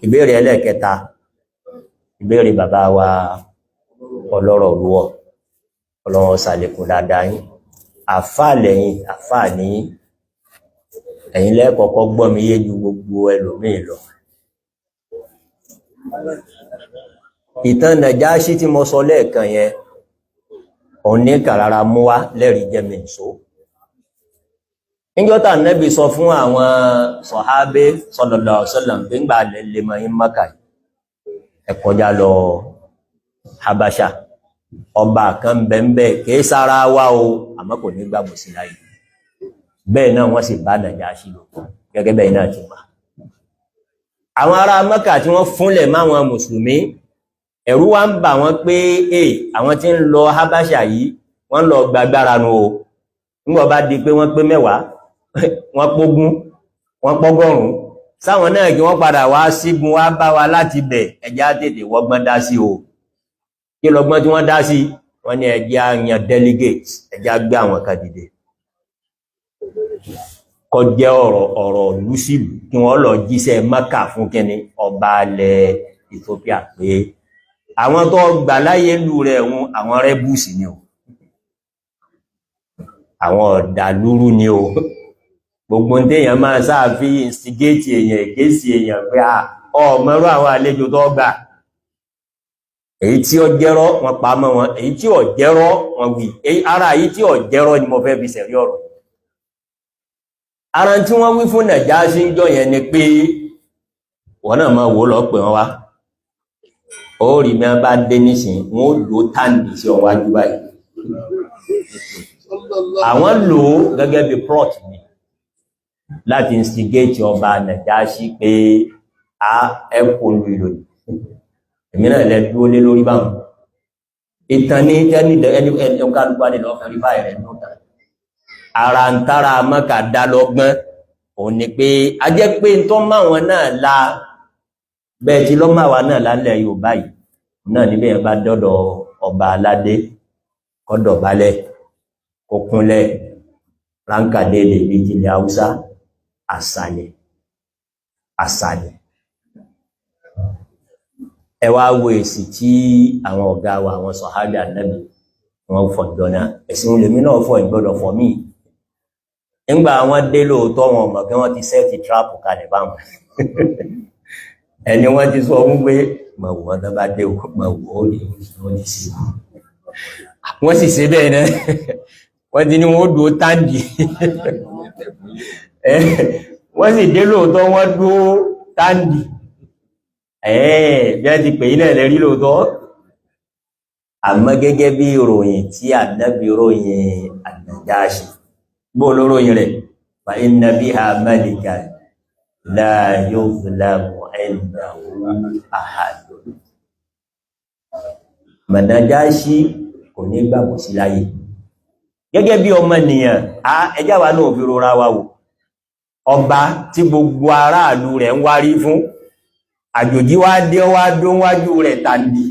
ìbéèrè ẹlẹ́ẹ̀kẹta ìbéèrè bàbá wa ọlọ́rọ̀ olúwọ̀ ọlọ́run ṣàlékún dáadáa yín àfáà lẹ́yìn àfáà ní ẹ̀yin lẹ́ẹ̀kọ́kọ́ gbọ́ mi yé ju gbogbo ẹlòmíì lọ. ìtàn Nàjáṣí tí mo sọ lẹ́ẹ̀kan yẹn òun ní kàràrà mú wá lẹ́rìí jẹ́mi ìṣó. níjọ́ta Ànábì sọ fún àwọn sọ̀hábé sallallahu alaihi wasallam pé ńgbà lè mọ̀ yín Mákà ẹ kọjá lọ Habasha ọba kan bẹ́ẹ̀ kìí sára wá o àmọ́ kò ní gbàgbọ́ sí láyé bẹ́ẹ̀ náà wọ́n sì bá Nàjáṣí lò gẹ́gẹ́ bẹ́ẹ̀ náà ti wà. àwọn ará Mákà tí wọ́n fúnlẹ̀ máwọn mùsùlùmí ẹ̀rù wá ń bà wọ́n pé àwọn tí ń lọ Habasha yìí wọ́n lọ gbàgbára nu o nígbà bá di pé wọ́n pé 10 wọ́n pógún wọ́n pọ́gọ́rùn sáwọn náà kí wọ́n padà wá sígun wá bá wa láti bẹ̀ ẹjá tètè wọ́gbọ́n dá sí o kí lọ́gbọ́n tí wọ́n dá sí wọ́n ní ẹjá yan delegates ẹjá gbé àwọn kan dìde kó jẹ́ ọ̀rọ̀ lùsìlù kí wọ́n lọ jíṣẹ́ Mákà fún kíni ọba alẹ́ Ethiopia pé àwọn tó gbà láyé lù rẹ̀ wọn àwọn rẹ́bùsì ni o àwọn ọ̀dàlúrú ni o gbogbo téèyàn máa sáàfí instigate èèyàn èkéèsì èèyàn pé ọmọrú àwọn àlejò tó gbà èyí tí ó jẹ́rọ́ wọn pa mọ́ wọn èyí tí ó jẹ́rọ́ wọn wí ara èyí tí ó jẹ́rọ́ ni mo fẹ́ fi sẹ̀rí ọ̀rọ̀ ara tí wọ́n wí fún Nàjáṣí ń jọ yẹn ni pé wọ́n náà máa wò lọ pé wọ́n wá ó rí mi bá dé nísìn wọ́n ó lò tàǹdì sí ọwọ́ wájú báyìí àwọn lò ó gẹ́gẹ́ bí plot ni láti instigate ọba Nàjáṣí pé ẹkùn lu ìlòyìn èmi náà lẹ dúró lé lórí báwọn ìtàn ní ẹni ọkàlùkọ́ ní lọ́ọ́ fẹ́ rí báyìí rẹ̀ lóòótọ́ ara ń tára Mákà dá lọ́gbọ́n òun ni pé a jẹ́ pé tó máwọn náà la bẹ́ẹ̀ tí lọ́ máwa náà lálẹ́ Yorùbá yìí náà níbẹ̀ yẹn bá dọ́dọ̀ ọba aládé kó dọ̀bálẹ̀ kó kúnlẹ̀ ránkàdé lè bí ìjìnlẹ̀ Haúsá àsàlẹ̀ ẹ wá wo èsì tí àwọn ọ̀gá wa àwọn sọ̀hábì Ànábì wọ́n fọ̀ jọ́nà ẹ̀sìn olèmí náà fọ̀ ìgbọ́dọ̀ fọ̀ míì nígbà wọ́n dé lóòótọ́ wọn mọ̀ kí wọ́n ti sẹ́ẹ̀tì tíráàpù kalẹ̀ báwọn ẹni wọ́n ti sọ wọ́n pé mọ̀ wọ́n tó bá dé mọ̀ wọ́n ní sí wọ́n sì ṣe bẹ́ẹ̀ náà wọ́n ti ní wọ́n dúó táǹdì wọ́n sì dé lóòótọ́ wọ́n dúó táǹdì bí wọ́n ti pè yí náà lẹ́rí lóòótọ́ àmọ́ gẹ́gẹ́ bí ìròyìn tí Ànábì ròyìn Nàjáṣí bó ló ròyìn rẹ̀ fa inna biha malikan la yuzlamu indahu ahad Nàjáṣí kò ní gbàgbọ́ sí láyé gẹ́gẹ́ bí ọmọnìyàn ẹjá wa náà fi rora wa wò ọba tí gbogbo aráàlú rẹ̀ ń wárí fún àjòjí wá dé wá dún wájú rẹ̀ tàbí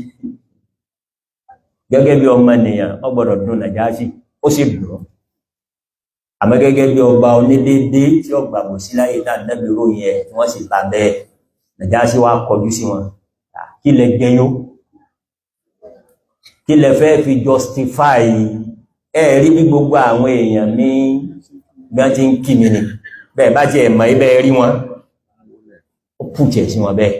gẹ́gẹ́ bí ọmọnìyàn ó gbọ́dọ̀ dùn Nàjáṣí ó sì dùn àmọ́ gẹ́gẹ́ bí ọba onídéédé tí ó gbàgbọ́ sí láyé tá Ànábì ròyìn ẹ̀ tí wọ́n sì bá bẹ́ẹ̀ Nàjáṣí wá kọjú sí wọn kí lẹ gẹyó kí lẹ fẹ́ fi justify rí bí gbogbo àwọn èèyàn ní bí wọ́n ti ń kí mi ni bẹ́ẹ̀ bá ti ẹ̀mọ̀ ibẹ̀ rí wọn ó pùtẹ̀ sí wọn bẹ́ẹ̀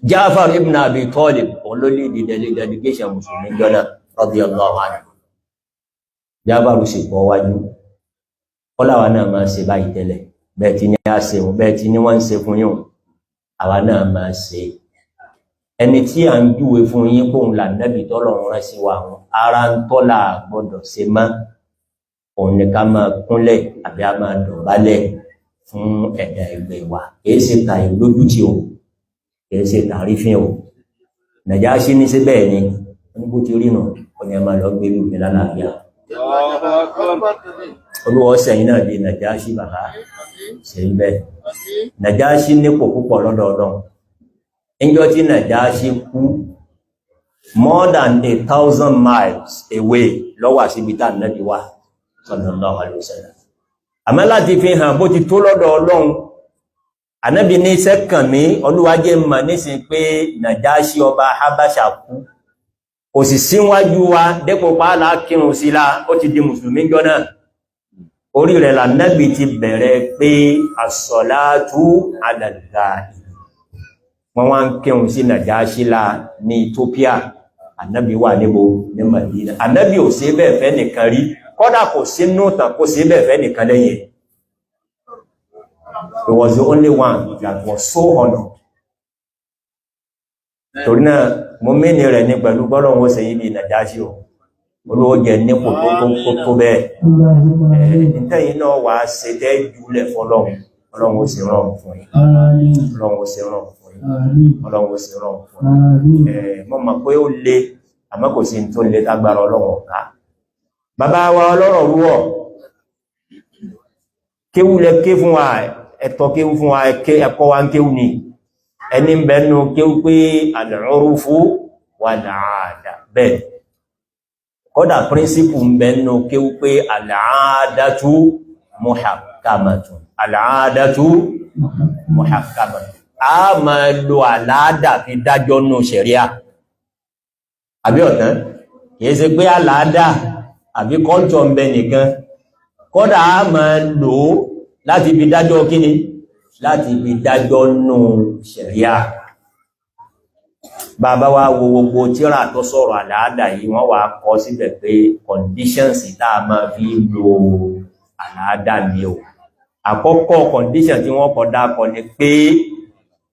Ja'far ibn Abi Talib olólè di delegation Mùsùlùmí jọ́nà radiyallahu anhu Ja'far sì bọ́ wájú ọláwa náà máa ṣe báyìí tẹ́lẹ̀ bẹ́ẹ̀ tí ní a ṣe bẹ́ẹ̀ tí ní wọ́n ń ṣe fún yín àwa náà máa ṣe ẹni tí à ń júwe fún yín bóun là Nábì tọ́lọ́run rán sí wa ara ń tọ́lá gbọ́dọ̀ ṣe má òun ni ká máa kúnlẹ̀ àbí a máa dọ̀bálẹ̀ fún ẹ̀dá ẹgbẹ́ wa kìí ṣe ta ìlójútì o kìí ṣe tàrífín o Nàjáṣí ní sí bẹ́ẹ̀ ni oníbó ti rí nù ọ̀nà ẹ̀ máa lọ gbé lù mí lálàáfíà olúwa sẹ́yìn náà di Nàjáṣí bàbá ṣe bẹ́ẹ̀ Nàjáṣí nípò púpọ̀ lọ́dọọdún níjọ́ tí Nàjáṣí kú more than 1,000 miles away lọ́wọ́ àṣíbí tá Ànábì wà sallallahu alaihi wasallam àmọ́ láti fi hàn bó ti tó lọ́dọ̀ Ọlọ́run Ànábì ní sẹ́kàn mi olúwájé mọ̀ nísìn pé Nàjáṣí ọba Habasha kú kò sì síwájú wa dépò pàálà kírun sí lá ó ti di mùsùlùmí jọ náà orí rẹ̀ l'Ànábì ti bẹ̀rẹ̀ pé as-salatu ala al-ghaib wọ́n wá ń kírun sí Nàjáṣí lá ní Ethiopia Ànábì wà níbo ní Madina Ànábì ò sí bẹ́ẹ̀ fẹ́ nìkan rí kódà kò sí nútàn kò sí bẹ́ẹ̀ fẹ́ nìkan lẹ́yìn he was the only one that was so honored torí náà mo mẹ́ni rẹ̀ ní pẹ̀lú bọ́lọ̀ wọ́n ṣe yìí bí Nàjáṣí o olówó jẹ nípò tó bẹ́ẹ̀ nítẹ̀yìn náà wà ṣe tẹ́ jùlẹ̀ fọ́lọ́run ó sì rán fún yín Ọlọ́run ó sì rán fún yín Ọlọ́run ó sì rán fún yín mọ́ mọ̀ pé ó le àmọ́ kò sí tó le tágbára Ọlọ́run ọ̀ká bàbá wa ọlọ́rọ̀ rúwọ̀ kéwúlẹ̀ ké fún wa ẹ̀tọ́ kéwú fún wa ẹ̀kọ́ wa ń kéwú ni ẹni ń bẹ̀ẹ́nu kéwú pé al-urfu wal-'ada bẹ́ẹ̀ kódà príncipù ń bẹ̀ẹ́nu kéwú pé al-'adatu muhakkamatun al-'adatu muhakkamatun a máa lo àlàádà fi dájọ́ nù ṣẹ̀ríà àbí ọ̀tán kìí ṣe pé àlàádà àbí kọ́ntọ̀ ń bẹ nìkan kódà a máa lò ó láti fi dájọ́ kíni láti fi dájọ́ nù ṣẹ̀ríà bàbá wa wo gbogbo tírà tó sọ̀rọ̀ àlàádà yìí wọ́n wá kọ síbẹ̀ pé conditions tá a máa fi lo àlàádà ni o àkọ́kọ́ condition tí wọ́n kọ dákọ ni pé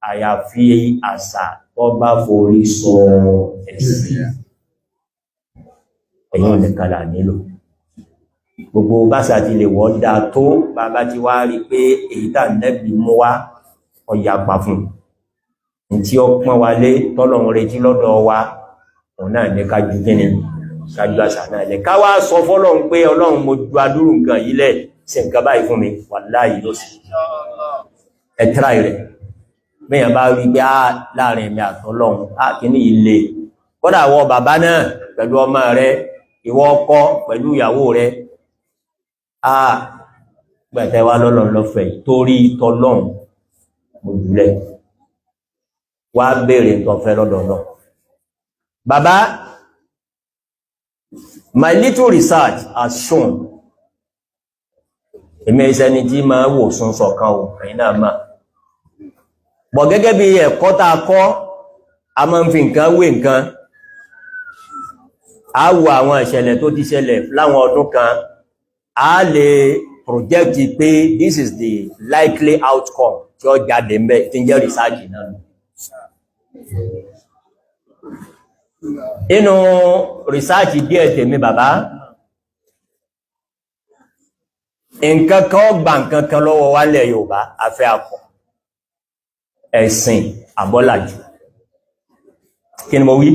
àyàfi àṣà tó bá forí sọ ẹ̀sìn ẹ̀yìn nìkan là nílò gbogbo báṣà ti lè wọ́n dáa tó bàbá ti wá rí pé èyí tà nẹ́bí mú wá ọ̀yà pa fún tí ó pọ́n wa lé tọ́lọ̀run retí lọ́dọ̀ wa òun náà ní kájú kíni kájú àṣà náà lẹ ká wá sọ fọ́lọ́run pé Ọlọ́run mo ju adúrú nǹkan yìí lẹ̀ ṣe nǹkan báyìí fún mi wàláhì ló sì ẹ̀tírà rẹ̀ bẹ́yàn bá rí pé láàrin mi àtọ́lọ́run kíní ilé kódà wọ bàbá náà pẹ̀lú ọmọ rẹ̀ ìwọ ọkọ pẹ̀lú ìyàwó rẹ̀ gbẹ̀tẹ̀ wá lọ́lọ́run lọ́fẹ̀ torí tọ́lọ́run mo jùlẹ̀ wá béèrè nǹkan fẹ́ lọ́dọọdọ bàbá my little research has shown èmi ìṣẹ́ni tí máa wò sún sọ̀kan ò ẹ̀yìn náà máa bọ̀ gẹ́gẹ́ bí ẹ̀kọ́ tá a kọ́ a máa ń fi nǹkan wé nǹkan a wo àwọn ìṣẹ̀lẹ̀ tó ti ṣẹlẹ̀ láwọn ọdún kan a lè project pé this is the likely outcome tí ó jáde ń bẹ tí ń jẹ́ research náà inú research díẹ̀ tèmi bàbá nǹkan kan gbà nǹkan kan lọ́wọ́ wálẹ̀ Yorùbá afẹ́ akọ ẹ̀sìn àbọ́làjù kí ni mo wí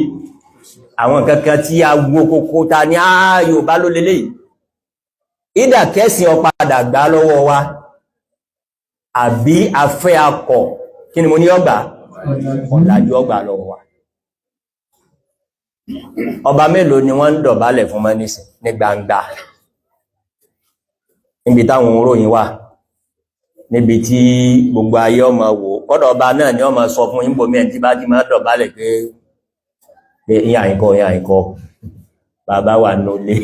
àwọn kankan tí a gbó kókó ta ní Yorùbá ló lélẹ̀ yìí ìdà kẹsìn ọpadà gbá lọ́wọ́ wa àbí afẹ́ akọ kí ni mo ní ọgbà ọ̀làjú ọgbà lọ́wọ́ wa ọba mélòó ni wọ́n ń dọ̀bálẹ̀ fún mọ́nísìn ní gbangba níbi táwọn òróyìn wà níbi tí gbogbo ayé ọmọ wò kọ́dọ̀ ọba náà ni ọmọ sọ fún ìgbòmí ẹ̀ tí bá ti máa dọ̀bálẹ̀ pé ìyà ìkọ́ bàbá wà nílé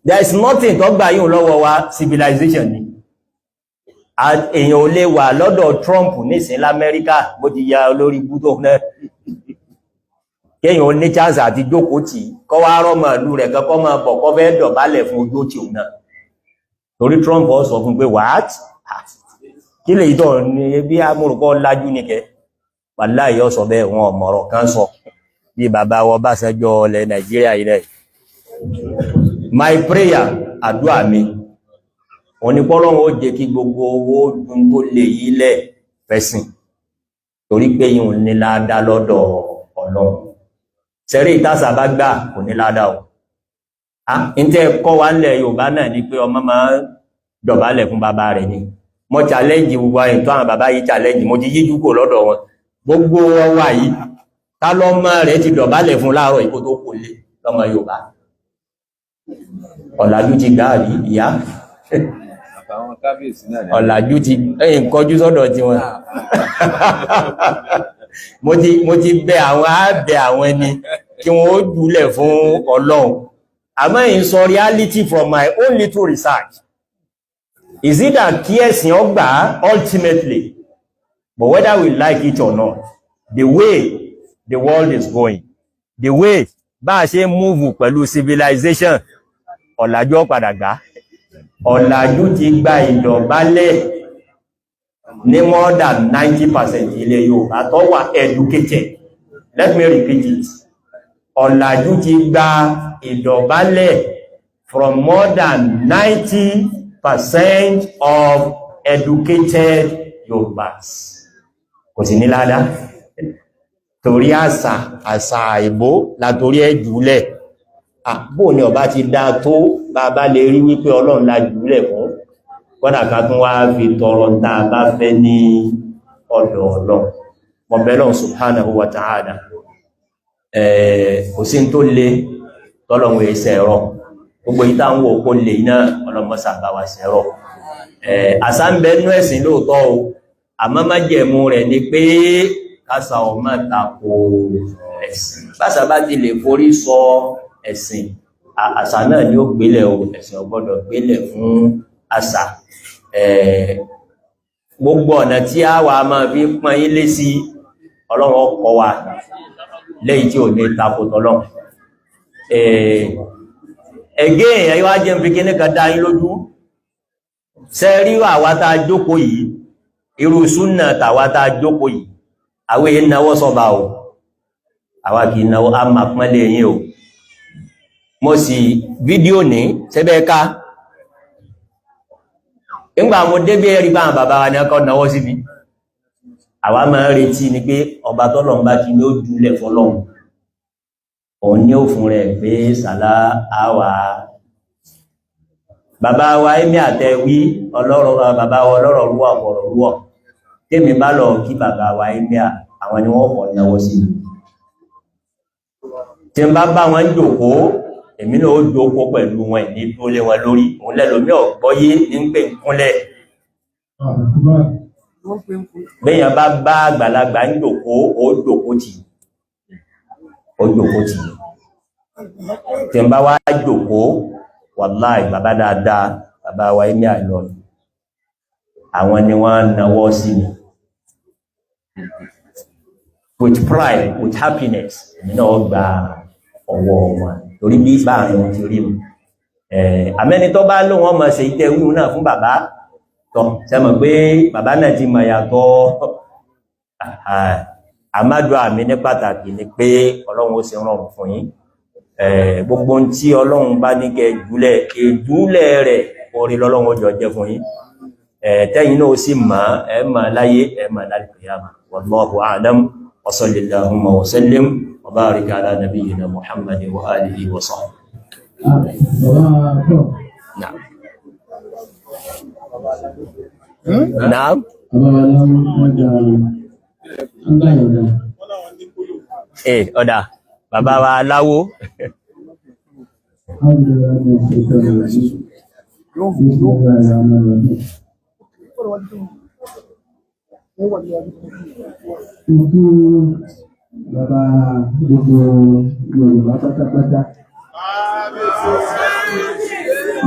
there is nothing tó gbà yíò lọ́wọ́ wa civilization ni èèyàn ò lè wà lọ́dọ̀ Trump nísìn l'Amẹ́ríkà bó ti ya olórí bútó náà kéèyàn ní chance àti jókòó tí kọ́ wá rọ́mọ̀ ìlú rẹ̀ kọ́kọ́ máa bọ̀ kọ́ fẹ́ dọ̀bálẹ̀ fún ojú tí òun náà torí Trump ó sọ fún pé what kí lè ìtọ̀ ní bí amúrùkọ́ lájú ní kẹ wàláhì ó sọ bẹ́ẹ̀ wọn ọmọ̀rọ̀ kan sọ bí bàbá wọ Ọbásanjọ́ ilẹ̀ Nàìjíríà ilẹ̀ my prayer àdúrà mi onípọ́lọ́wọ́ ó jẹ́ kí gbogbo owó dùn tó lè yílẹ̀ fẹ́sìn torí pé yíò ní ládá lọ́dọ̀ Ọlọ́run sẹ́rí ìtàsà bá gbà kò ní ládá o ń tẹ́ kọ́ wá ń lẹ̀ Yorùbá náà ní pé ọmọ máa dọ̀bálẹ̀ fún bàbá rẹ̀ ni mo challenge gbogbo àyìn tó àwọn bàbá yìí challenge mo ti yíjú kò lọ́dọ̀ wọn gbogbo ọwà yìí ká lọ́mọ rẹ̀ ti dọ̀bálẹ̀ fún láàárọ̀ ìkó tó kò lè lọ́mọ Yorùbá ọ̀làjú ti gáàrí ìyá ọ̀làjú ti ẹ̀yìn kọjú sọ́dọ̀ tí wọn mo ti bẹ àwọn àbẹ̀ àwọn ẹni kí wọ́n ó jùlẹ̀ fún Ọlọ́run àmọ́ in sọ reality from my own little research is it that kí ẹ̀sìn ọgbà ultimately but whether we like it or not the way the world is going the way bá a ṣe move pẹ̀lú civilization ọ̀làjú padà gbá ọ̀làjú ti gba ìdọ̀bálẹ̀ ní more than 90% ilẹ̀ Yorùbá tó wà educated let me repeat it ọ̀làjú ti gba ìdọ̀bálẹ̀ from more than 90% of educated Yorùbás kò sí ní ládá torí àṣà ìbò látorí ẹjùlẹ̀ àbò ni ọba ti dá tó bàbá lè rí wípé Ọlọ́run la jùlẹ̀ fún kọ́nà ká tún wá fi tọrọ tá a bá fẹ́ ní ọ̀dọ̀ Ọlọ́run mọ̀bẹ́lọ́n subhanahu wa ta'ala kò sí tó lè tọ́lọ̀wọ̀ ẹsẹ̀ ẹ̀rọ gbogbo ìta ń wò kó lè iná ọlọ́mọ́sà bá wa sẹ́rọ àṣà ń bẹ nú ẹ̀sìn lóòótọ́ o àmọ́ májẹ̀mú rẹ̀ ni pé kásà ọmọ tako ẹ̀sìn báṣà bá ti lè forí sọ ẹ̀sìn àṣà náà ni ó gbélẹ̀ o ẹ̀sìn ò gbọ́dọ̀ gbélẹ̀ fún àṣà gbogbo ọ̀nà tí a wà máa fi pọ́n ilé sí Ọlọ́run ọkọ̀ wa lẹ́yìn tí ò ní takòtọ́lọ́ ẹgẹ́ èèyàn yíwá jẹ́ fi kíní kan dá yín lójú ṣe rí àwátá jókòó yìí irú súnnà tàwátá jókòó yìí àwẹ́ ìnáwó sọba o àwa kì í náwó a máa pọ́nlẹ̀ yín o mo sì fídíò ní sẹ́bẹ̀ẹ́ká nígbà mo débí ẹ̀rí bá àwọn bàbá wa ní ọkọ̀ náwó síbi àwa máa ń retí ni pé ọba tọ́lọ̀ ń bá kí ní ó jùlẹ̀ fọ́lọ́hun òun ní òfin rẹ̀ pé sàlá àwà bàbá wa ẹ̀mí àtẹ̀wí bàbá wa ọlọ́rọ̀ rúwọ̀ ọ̀pọ̀rọ̀ rúwọ̀ tèmi bá lọ kí bàbá wa ẹ̀mí àwọn ni wọ́n kọ̀ náwó sí tí n bá bá wọn jòkó èmi náà ó jòkó pẹ̀lú wọn ní tó lé wọn lórí òun lẹ́lòmí ọ̀gbọ́yé ní pé ń kúnlẹ̀ bẹ́yàn bá bá àgbàlagbà ń jòkó ó jòkó tì tí n bá wá jòkó wàláì bàbá dáadáa bàbá wa ẹ̀mí àlọ́ àwọn ni wọ́n náwó sí mi with pride with happiness èmi náà gba ọwọ́ wọn torí bí báàrin wọn ti rí mu àmẹ́ni tó bá lóun ọmọ ṣe ìtẹ́ wíwú náà fún bàbá tọ́ sẹ́mọ̀ pé bàbá náà ti mọ̀ yàtọ̀ àmádùn àmì ní pàtàkì ni pé Ọlọ́run ó ṣe rọrùn fún yín gbogbo tí Ọlọ́run bá ní kẹ ìjúlẹ̀ rẹ̀ orí lọ́lọ́run ó jọ jẹ fún yín tẹ́yìn náà ó sì mọ̀ láyé mọ̀ lálùkìyàmà wallahu a'lam wa sallallahu wa sallim wa barik ala nabiyyina Muhammadin wa alihi wa sahbihi. Na'am. Na'am. Ọ̀dà bàbá wa aláwó bàbá gbogbo Yorùbá pátápátá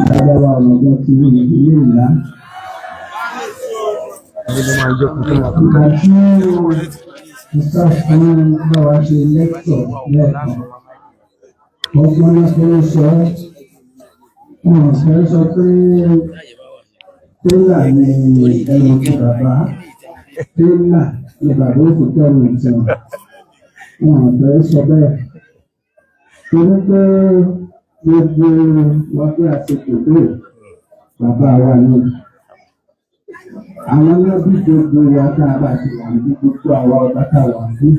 bàbá wa ọ̀nàjọ́ ti rí ilé ìlà àti ìsáfún báwa ṣe lẹ́kọ̀ọ́ lẹ́ẹ̀kan ọgbọ́n lọ́pọ̀ sọ wọn fẹ́ sọ pé tẹ́lá ni ẹnu ti bàbá tẹ́lá ni bàbá òkú tẹ́lú ìtàn wọn fẹ́ sọ bẹ́ẹ̀ torí pé gbogbo wọn bí àsìkò tó bàbá wa ní àwọn lọ́bí gbogbo wa tá a bá ti wà ní gbogbo àwọn ọba tá a wà ní.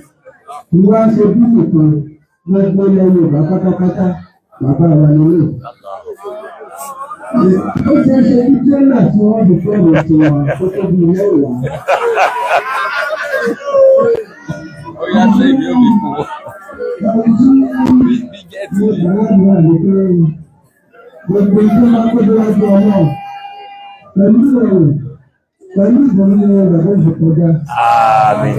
Ìwọ́n ṣe bí nìkan gbogbo lẹ́yìn ọba pátápátá bàbá wa nílé. Ó ṣe é ṣe bí tẹ́lá tí wọ́n fi fẹ́ràn tí wọn kó tó bí mẹ́wàá. Ó yàtọ̀ ìbí òbí fún wọn. Gbogbo ìjọba tó lọ́wọ́ ọlọ́run pẹ̀lú ìbọn ní bàbá ìṣèkọjá. Àmín.